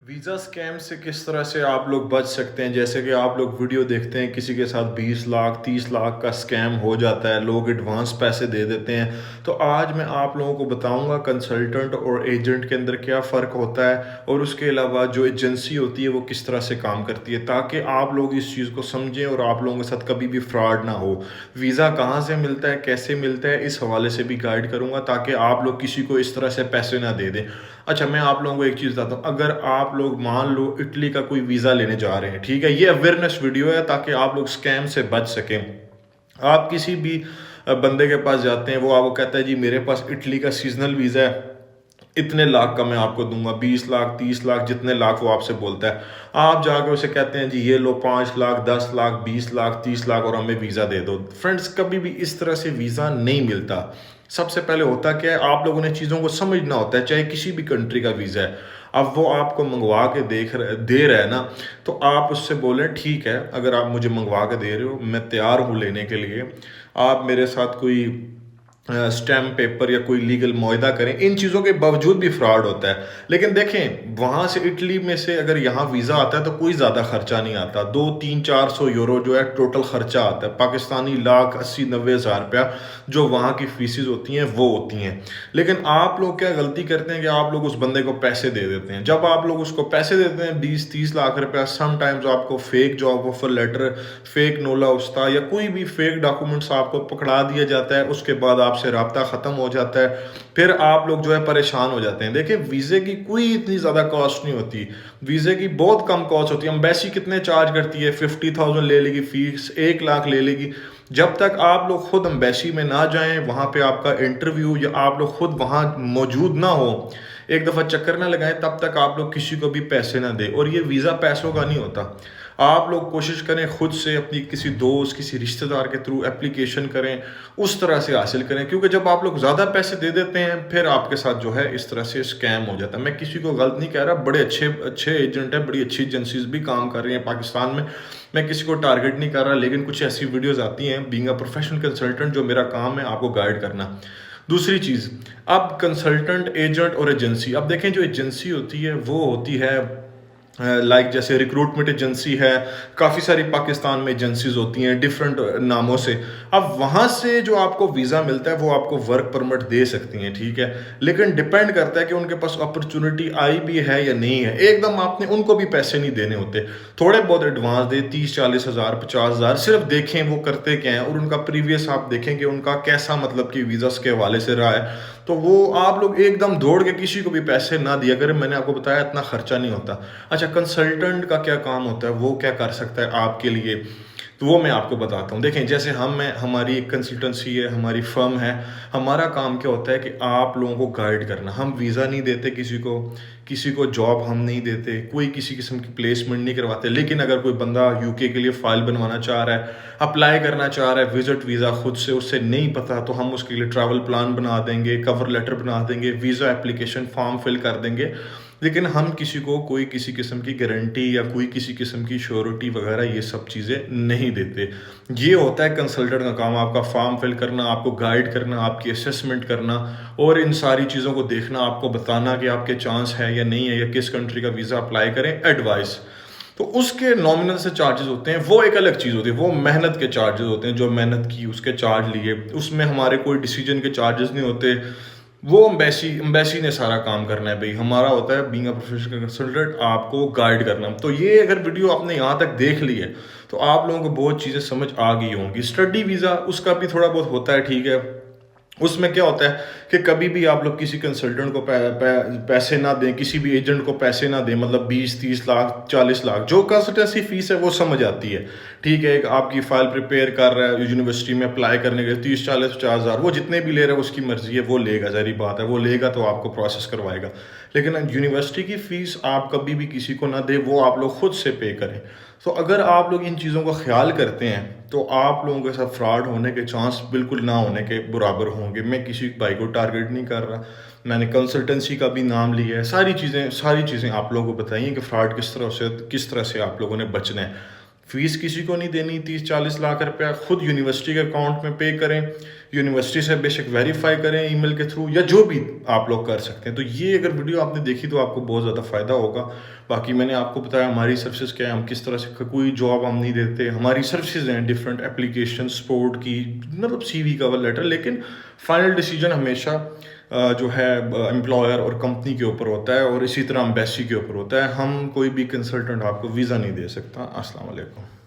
Visa scam से किस तरह से आप लोग बच सकते हैं? जैसे कि आप लोग वीडियो देखते हैं किसी के साथ 20 लाख 30 लाख का स्कैम हो जाता है, लोग एडवांस पैसे दे देते हैं। तो आज मैं आप लोगों को बताऊंगा कंसल्टेंट और एजेंट के अंदर क्या फ़र्क होता है और उसके अलावा जो एजेंसी होती है वो किस तरह से काम करती है, ताकि आप लोग इस चीज़ को समझें और आप लोगों के साथ कभी भी फ्रॉड ना हो। वीज़ा कहाँ से मिलता है, कैसे मिलता है, इस हवाले से भी गाइड करूँगा ताकि आप लोग किसी को इस तरह से पैसे ना दे दें। अच्छा, मैं आप लोगों को एक चीज़ बताता हूँ। अगर आप लोग मान लो इटली का कोई वीज़ा लेने जा रहे हैं, ठीक है? ये अवेयरनेस वीडियो है ताकि आप लोग स्कैम से बच सकें। आप किसी भी बंदे के पास जाते हैं, वो आपको कहता है जी मेरे पास इटली का सीज़नल वीज़ा है, इतने लाख का मैं आपको दूंगा, 20 लाख 30 लाख जितने लाख वो आपसे बोलता है। आप जाके उसे कहते हैं जी ये लो 5 लाख 10 लाख 20 लाख 30 लाख और हमें वीज़ा दे दो। फ्रेंड्स, कभी भी इस तरह से वीज़ा नहीं मिलता। सबसे पहले होता क्या है, आप लोगों ने चीज़ों को समझना होता है। चाहे किसी भी कंट्री का वीज़ा है, अब वो आपको मंगवा के दे रहा है ना, तो आप उससे बोलें ठीक है, अगर आप मुझे मंगवा के दे रहे हो मैं तैयार हूँ लेने के लिए। आप मेरे साथ कोई स्टैम्प पेपर या कोई लीगल मुआहदा करें। इन चीज़ों के बावजूद भी फ्रॉड होता है। लेकिन देखें, वहाँ से इटली में से अगर यहाँ वीज़ा आता है तो कोई ज़्यादा खर्चा नहीं आता। 2 3 400 यूरो जो है टोटल खर्चा आता है। पाकिस्तानी लाख 80 90 हज़ार रुपया जो वहाँ की फीसिस होती हैं वो होती हैं। लेकिन आप लोग क्या गलती करते हैं कि आप लोग उस बंदे को पैसे दे देते हैं। जब आप लोग उसको पैसे देते हैं 20 30 लाख रुपया, समटाइम्स आपको fake job offer letter, fake नोला उस्ता या कोई भी फेक डॉक्यूमेंट्स आपको पकड़ा दिया जाता है। उसके बाद आपसे राब्ता ख़त्म हो जाता है। फिर आप लोग जो है परेशान हो जाते हैं। देखिए, वीज़े की कोई इतनी ज़्यादा कॉस्ट नहीं होती। वीज़े की बहुत कम कॉस्ट होती है। एम्बेसी कितने चार्ज करती है? 50,000 ले लेगी फ़ीस, 1 लाख ले लेगी। जब तक आप लोग खुद एम्बेसी में ना जाएं, वहाँ पे आपका इंटरव्यू या आप लोग खुद वहाँ मौजूद ना हो, एक दफ़ा चक्कर ना लगाएं, तब तक आप लोग किसी को भी पैसे ना दें। और ये वीज़ा पैसों का नहीं होता। आप लोग कोशिश करें खुद से अपनी किसी दोस्त किसी रिश्तेदार के थ्रू एप्लीकेशन करें, उस तरह से हासिल करें। क्योंकि जब आप लोग ज़्यादा पैसे दे देते हैं फिर आपके साथ जो है इस तरह से स्कैम हो जाता है। मैं किसी को गलत नहीं कह रहा, बड़े अच्छे अच्छे एजेंट हैं, बड़ी अच्छी एजेंसीज भी काम कर रही हैं पाकिस्तान में। मैं किसी को टारगेट नहीं कर रहा, लेकिन कुछ ऐसी वीडियोज़ आती हैं बीइंग अ प्रोफेशनल कंसल्टेंट, जो मेरा काम है आपको गाइड करना। दूसरी चीज़, अब कंसल्टेंट एजेंट और एजेंसी, अब देखें जो एजेंसी होती है वो होती है लाइक जैसे रिक्रूटमेंट एजेंसी है। काफ़ी सारी पाकिस्तान में एजेंसीज होती हैं डिफरेंट नामों से। अब वहाँ से जो आपको वीज़ा मिलता है वो आपको वर्क परमिट दे सकती हैं, ठीक है? लेकिन डिपेंड करता है कि उनके पास अपॉर्चुनिटी आई भी है या नहीं है। एकदम आपने उनको भी पैसे नहीं देने होते। थोड़े बहुत एडवांस दे, 30 40 हज़ार 50 हज़ार, सिर्फ देखें वो करते क्या हैं और उनका प्रीवियस आप देखें कि उनका कैसा मतलब कि वीज़ा के हवाले से रहा है। तो वो आप लोग एकदम दौड़ के किसी को भी पैसे ना दिया करें। मैंने आपको बताया इतना खर्चा नहीं होता। अच्छा, कंसल्टेंट का क्या काम होता है, वो क्या कर सकता है आपके लिए, तो वो मैं आपको बताता हूँ। देखें, जैसे हमारी एक कंसल्टेंसी है, हमारी फर्म है। हमारा काम क्या होता है कि आप लोगों को गाइड करना। हम वीज़ा नहीं देते किसी को जॉब हम नहीं देते, कोई किसी किस्म की प्लेसमेंट नहीं करवाते। लेकिन अगर कोई बंदा यूके के लिए फ़ाइल बनवाना चाह रहा है, अप्लाई करना चाह रहा है विज़िट वीज़ा, खुद से उससे नहीं पता, तो हम उसके लिए ट्रैवल प्लान बना देंगे, कवर लेटर बना देंगे, वीज़ा एप्लीकेशन फॉर्म फिल कर देंगे। लेकिन हम किसी को कोई किसी किस्म की गारंटी या कोई किसी किस्म की श्योरिटी वगैरह ये सब चीज़ें नहीं देते। ये होता है कंसल्टेंट का काम, आपका फॉर्म फिल करना, आपको गाइड करना, आपकी असेसमेंट करना और इन सारी चीज़ों को देखना, आपको बताना कि आपके चांस है या नहीं है, या किस कंट्री का वीज़ा अप्लाई करें, एडवाइस। तो उसके नॉमिनल से चार्जेस होते हैं, वो एक अलग चीज़ होती है। वो मेहनत के चार्जेस होते हैं, जो मेहनत की उसके चार्ज लिए। उसमें हमारे कोई डिसीजन के चार्जेस नहीं होते। वो एम्बेसी ने सारा काम करना है भाई। हमारा होता है बीइंग अ प्रोफेशनल कंसल्टेंट आपको गाइड करना। तो ये अगर वीडियो आपने यहाँ तक देख ली है तो आप लोगों को बहुत चीज़ें समझ आ गई होंगी। स्टडी वीज़ा उसका भी थोड़ा बहुत होता है, ठीक है? उसमें क्या होता है कि कभी भी आप लोग किसी कंसल्टेंट को पैसे ना दें, किसी भी एजेंट को पैसे ना दें, मतलब 20 30 लाख 40 लाख जो कंसल्टेंसी फीस है वो समझ आती है, ठीक है? आपकी फ़ाइल प्रिपेयर कर रहा है यूनिवर्सिटी में अप्लाई करने के लिए, 30 40 50 हज़ार, वो जितने भी ले रहा है उसकी मर्ज़ी है, वो लेगा, ज़ाहिर बात है वो लेगा तो आपको प्रोसेस करवाएगा। लेकिन यूनिवर्सिटी की फ़ीस आप कभी भी किसी को ना दें, वो आप लोग खुद से पे करें। तो अगर आप लोग इन चीज़ों का ख्याल करते हैं तो आप लोगों के साथ फ्रॉड होने के चांस बिल्कुल ना होने के बराबर होंगे। मैं किसी भाई को टारगेट नहीं कर रहा, मैंने कंसल्टेंसी का भी नाम लिया है। सारी चीज़ें आप लोगों को बताइए कि फ़्रॉड किस तरह से आप लोगों ने बचना है। फ़ीस किसी को नहीं देनी, 30-40 लाख रुपया खुद यूनिवर्सिटी के अकाउंट में पे करें, यूनिवर्सिटी से बेशक वेरीफाई करें ईमेल के थ्रू, या जो भी आप लोग कर सकते हैं। तो ये अगर वीडियो आपने देखी तो आपको बहुत ज़्यादा फ़ायदा होगा। बाकी मैंने आपको बताया हमारी सर्विसेज क्या है, हम किस तरह से, कोई जॉब हम नहीं देते, हमारी सर्विसेज हैं डिफरेंट एप्लीकेशन, स्पोर्ट की, मतलब CV कवर लेटर, लेकिन फाइनल डिसीजन हमेशा जो है एम्प्लॉयर और कंपनी के ऊपर होता है, और इसी तरह एम्बेसी के ऊपर होता है। हम कोई भी कंसल्टेंट आपको वीज़ा नहीं दे सकता। अस्सलाम वालेकुम।